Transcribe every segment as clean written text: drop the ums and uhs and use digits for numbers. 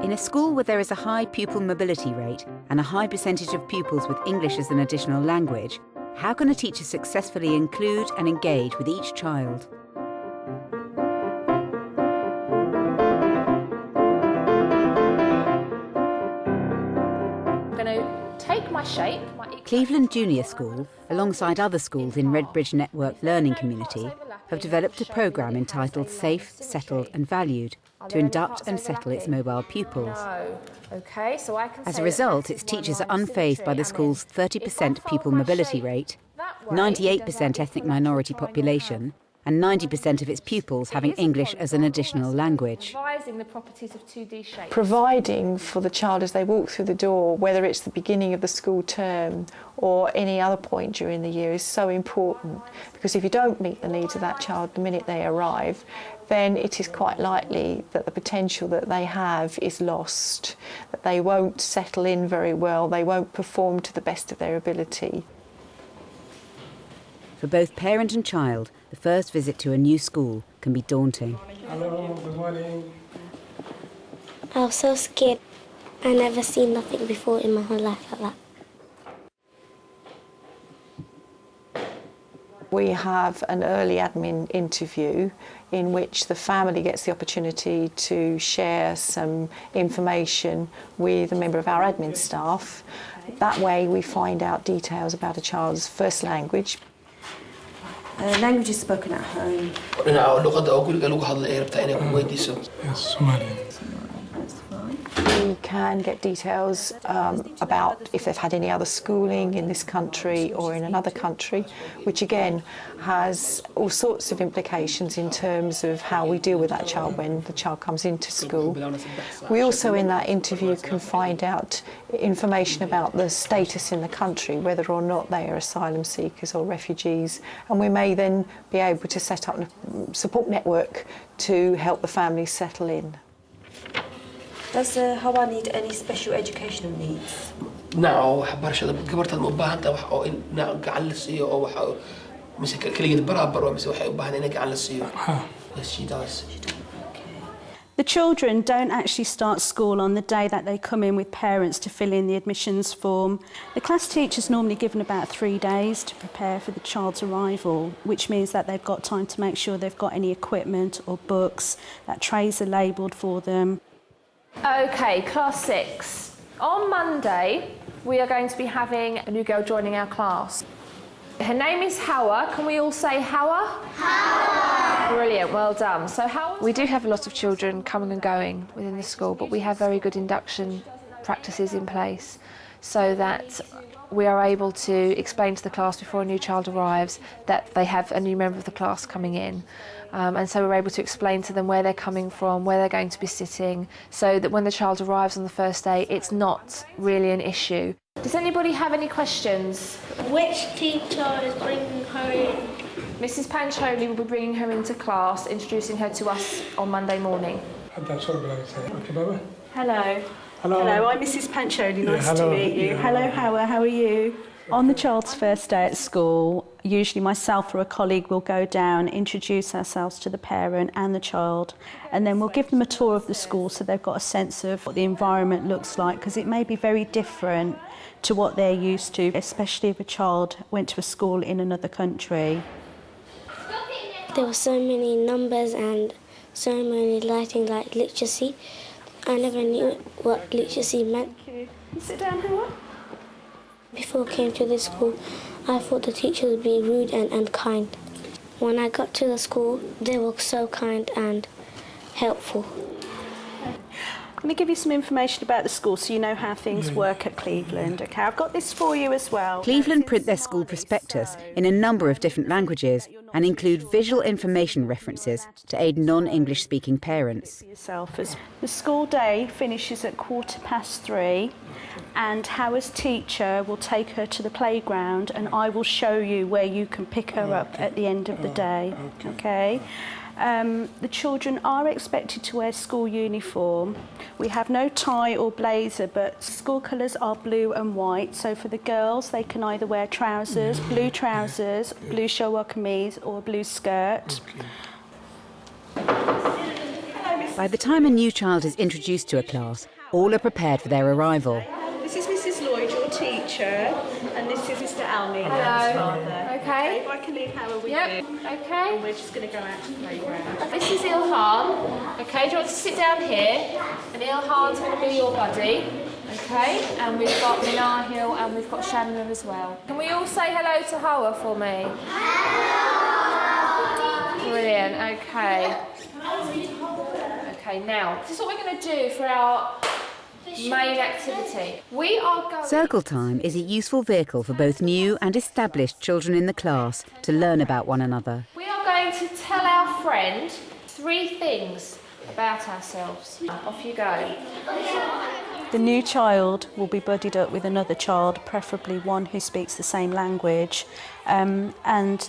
In a school where there is a high pupil mobility rate and a high percentage of pupils with English as an additional language, how can a teacher successfully include and engage with each child? I'm going to take my shape. Cleveland Junior School, alongside other schools in Redbridge Network Learning Community, have developed a programme entitled Safe, Settled and Valued to induct and settle its mobile pupils. As a result, its teachers are unfazed by the school's 30% pupil mobility rate, 98% ethnic minority population, and 90% of its pupils having English as an additional language. Providing for the child as they walk through the door, whether it's the beginning of the school term or any other point during the year, is so important, because if you don't meet the needs of that child the minute they arrive, then it is quite likely that the potential that they have is lost, that they won't settle in very well, they won't perform to the best of their ability. For both parent and child, the first visit to a new school can be daunting. Hello, good morning. I was so scared. I never seen nothing before in my whole life like that. We have an early admin interview in which the family gets the opportunity to share some information with a member of our admin staff. That way we find out details about a child's first language. Language is spoken at home. Yes, Somalian. We can get details about if they've had any other schooling in this country or in another country, which again has all sorts of implications in terms of how we deal with that child when the child comes into school. We also in that interview can find out information about the status in the country, whether or not they are asylum seekers or refugees, and we may then be able to set up a support network to help the families settle in. Does Hawa need any special educational needs? No, waxbarashada gabartan ma u baahan tahay wax oo in gacan la siiyo oo wax mise kaligeed barabar oo mise waxay u baahan inay gacan la siiyo. Yes, she does. The children don't actually start school on the day that they come in with parents to fill in the admissions form. The class teacher's normally given about 3 days to prepare for the child's arrival, which means that they've got time to make sure they've got any equipment or books, that trays are labelled for them. Okay, class 6. On Monday, we are going to be having a new girl joining our class. Her name is Hawa. Can we all say Hawa? Hawa! Brilliant, well done. So Hawa... We do have a lot of children coming and going within the school, but we have very good induction practices in place so that we are able to explain to the class before a new child arrives that they have a new member of the class coming in. And so we're able to explain to them where they're coming from, where they're going to be sitting, so that when the child arrives on the first day, it's not really an issue. Does anybody have any questions? Which teacher is bringing her in? Mrs. Pancholi will be bringing her into class, introducing her to us on Monday morning. Hello. Hello. Hello, I'm Mrs. Pancholi, nice to meet you. Yeah. Hello, Hawa, how are you? On the child's first day at school, usually myself or a colleague will go down, introduce ourselves to the parent and the child, and then we'll give them a tour of the school so they've got a sense of what the environment looks like, because it may be very different to what they're used to, especially if a child went to a school in another country. There were so many numbers and so many lighting like literacy. I never knew what literacy meant. Sit down, Hawa. Before I came to this school, I thought the teachers would be rude and unkind. When I got to the school, they were so kind and helpful. I'm going to give you some information about the school so you know how things work at Cleveland. Okay, I've got this for you as well. Cleveland print their school prospectus in a number of different languages and include visual information references to aid non-English speaking parents. The school day finishes at 3:15 and Hawa's teacher will take her to the playground and I will show you where you can pick her up at the end of the day. Okay? The children are expected to wear school uniform. We have no tie or blazer, but school colours are blue and white. So for the girls, they can either wear trousers, blue shalwar kameez or a blue skirt. By the time a new child is introduced to a class, All are prepared for their arrival. This is Mrs. Lloyd, your teacher, and this is Mr. Almy, Howard's father. Okay. If I can leave Howard with Yep. you. Okay. And we're just going to go out to the playground. This is Ilhan. Okay, do you want to sit down here? And Ilhan's going to be your buddy. Okay, and we've got Minahil and we've got Shannon as well. Can we all say hello to Hawa for me? Hello! Brilliant, okay. Okay, now, this is what we're going to do for our main activity. We are going... Circle Time is a useful vehicle for both new and established children in the class to learn about one another. We are going to tell our friend 3 things about ourselves. Off you go. The new child will be buddied up with another child, preferably one who speaks the same language, and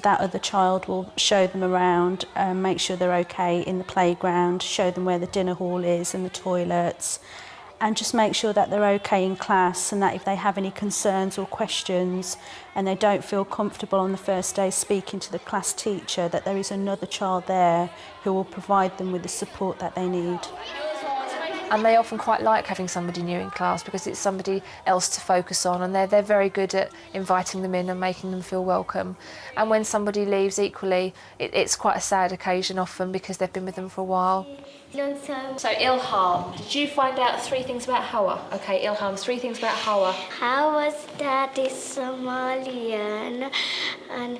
that other child will show them around, make sure they're okay in the playground, show them where the dinner hall is and the toilets, and just make sure that they're okay in class, and that if they have any concerns or questions and they don't feel comfortable on the first day speaking to the class teacher, that there is another child there who will provide them with the support that they need. And they often quite like having somebody new in class because it's somebody else to focus on, and they're very good at inviting them in and making them feel welcome. And when somebody leaves equally, it's quite a sad occasion often because they've been with them for a while. So Ilham, did you find out 3 things about Hawa? Okay, Ilham, 3 things about Hawa. Hawa's dad is Somalian, and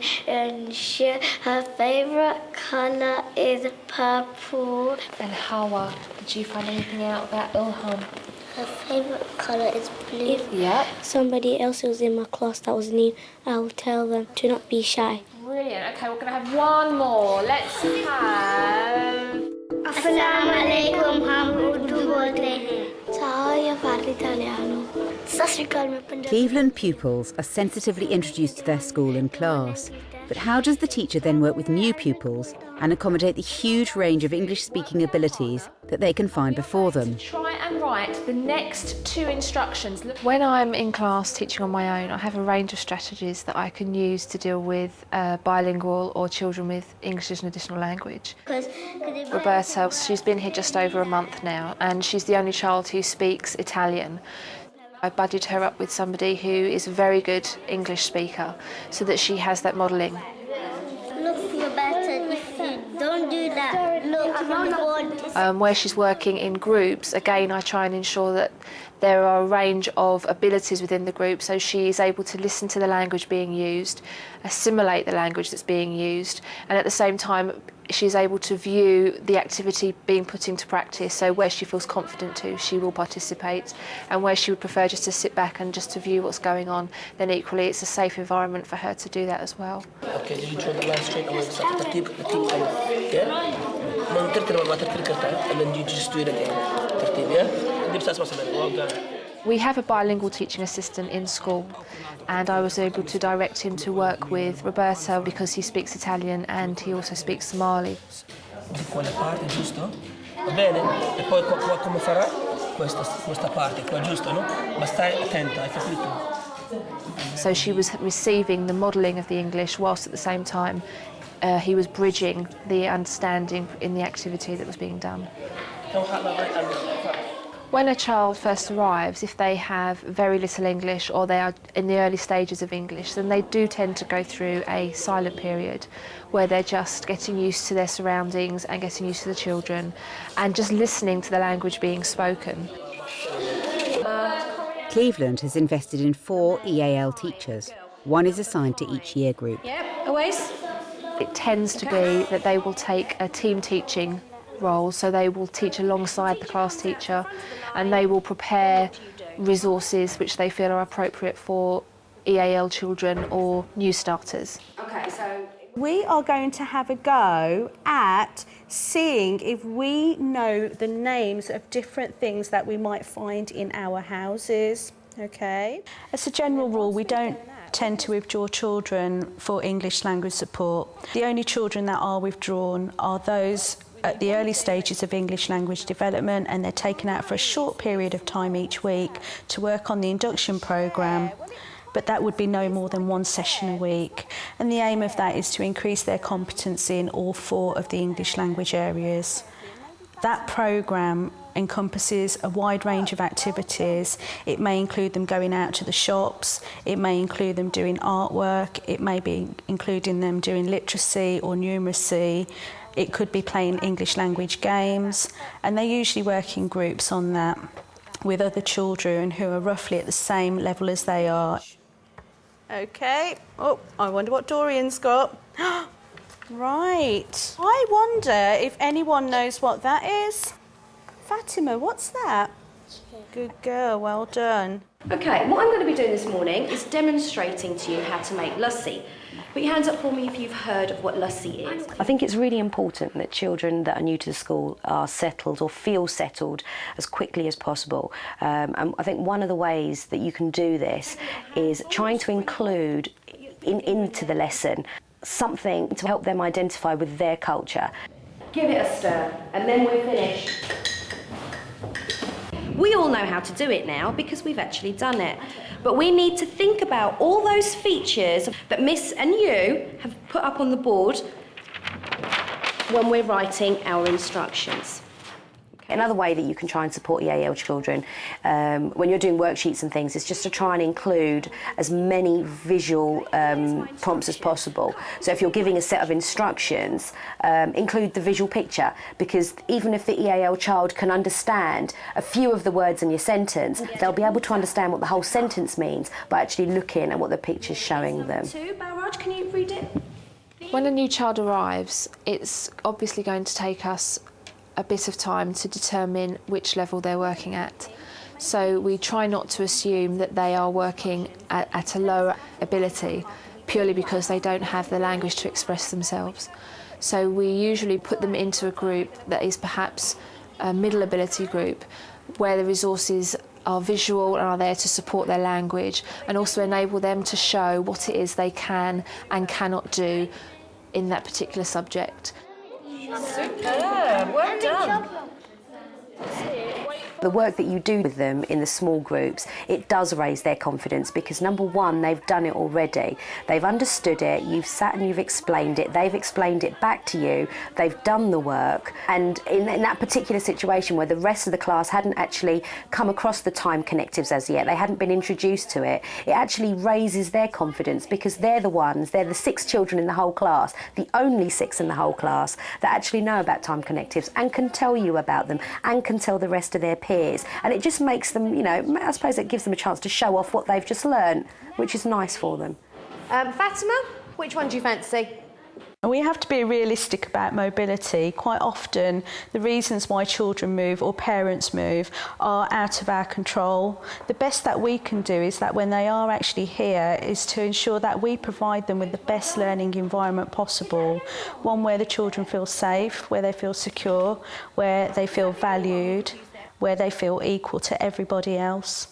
her favourite colour is purple. And Hawa, did you find anything out about Ilham? Her favourite colour is blue. If Yeah. somebody else was in my class that was new, I will tell them to not be shy. Brilliant. Okay, we're going to have one more. Let's have... Assalamu alaikum, हम उर्दू बोलते हैं। चाय फारसी इटालिano। सत श्री अकाल, मैं Punjabi. Cleveland pupils are sensitively introduced to their school and class. But how does the teacher then work with new pupils and accommodate the huge range of English-speaking abilities that they can find before them? Try and write the next 2 instructions. When I'm in class teaching on my own, I have a range of strategies that I can use to deal with bilingual or children with English as an additional language. Roberta, she's been here just over a month now, and she's the only child who speaks Italian. I buddied her up with somebody who is a very good English speaker so that she has that modelling. Look, Roberta, if you don't do that, look on the board. Where she's working in groups, again, I try and ensure that there are a range of abilities within the group, so she is able to listen to the language being used, assimilate the language that's being used, and at the same time she's able to view the activity being put into practice. So where she feels confident to, she will participate, and where she would prefer just to sit back and just to view what's going on, then equally it's a safe environment for her to do that as well. Okay, did you draw the line straight away? ترتيب yeah? ما ترتب ما ترتب كرتها, and then you just do it again. ترتيب, yeah? دي بس أسمع سمعني. Well done. We have a bilingual teaching assistant in school, and I was able to direct him to work with Roberta because he speaks Italian and he also speaks Somali. Di quella parte, giusto? Va bene? E poi come farà? Questa parte qua, giusto, no? Ma stai attenta, hai capito? So she was receiving the modelling of the English whilst at the same time he was bridging the understanding in the activity that was being done. When a child first arrives, if they have very little English or they are in the early stages of English, then they do tend to go through a silent period where they're just getting used to their surroundings and getting used to the children and just listening to the language being spoken. Cleveland has invested in 4 EAL teachers. 1 is assigned to each year group. It tends to be that they will take a team teaching role, so they will teach alongside the class teacher and they will prepare resources which they feel are appropriate for EAL children or new starters. Okay, so we are going to have a go at seeing if we know the names of different things that we might find in our houses, okay? As a general rule, we don't tend to withdraw children for English language support. The only children that are withdrawn are those at the early stages of English language development, and they're taken out for a short period of time each week to work on the induction programme, but that would be no more than 1 session a week. And the aim of that is to increase their competency in all 4 of the English language areas. That programme encompasses a wide range of activities. It may include them going out to the shops, it may include them doing artwork, it may be including them doing literacy or numeracy, it could be playing English language games, and they usually work in groups on that with other children who are roughly at the same level as they are. OK, oh, I wonder what Dorian's got. Right, I wonder if anyone knows what that is. Fatima, what's that? Good girl, well done. OK, what I'm going to be doing this morning is demonstrating to you how to make lassi. Put your hands up for me if you've heard of what lassi is. I think it's really important that children that are new to the school are settled or feel settled as quickly as possible. And I think one of the ways that you can do this is trying to include into the lesson something to help them identify with their culture. Give it a stir and then we're finished. We all know how to do it now because we've actually done it. But we need to think about all those features that Miss and you have put up on the board when we're writing our instructions. Another way that you can try and support EAL children when you're doing worksheets and things is just to try and include as many visual prompts as possible. So if you're giving a set of instructions, include the visual picture, because even if the EAL child can understand a few of the words in your sentence, they'll be able to understand what the whole sentence means by actually looking at what the picture's showing them. Balraj, can you read it? When a new child arrives, it's obviously going to take us a bit of time to determine which level they're working at. So we try not to assume that they are working at a lower ability purely because they don't have the language to express themselves. So we usually put them into a group that is perhaps a middle ability group where the resources are visual and are there to support their language and also enable them to show what it is they can and cannot do in that particular subject. Superb, well done. The work that you do with them in the small groups, it does raise their confidence because, number one, they've done it already. They've understood it, you've sat and you've explained it, they've explained it back to you, they've done the work. And in that particular situation where the rest of the class hadn't actually come across the time connectives as yet, they hadn't been introduced to it, it actually raises their confidence because they're the 6 children in the whole class, the only 6 in the whole class that actually know about time connectives and can tell you about them and can tell the rest of their peers. And it just makes them, you know, I suppose it gives them a chance to show off what they've just learned, which is nice for them. Fatima, which one do you fancy? We have to be realistic about mobility. Quite often, the reasons why children move or parents move are out of our control. The best that we can do is that when they are actually here is to ensure that we provide them with the best learning environment possible. One where the children feel safe, where they feel secure, where they feel valued, where they feel equal to everybody else.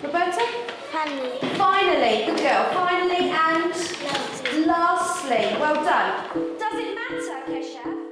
Roberta? Finally. Finally, good girl. Finally and lastly. Well done. Does it matter, Keshav?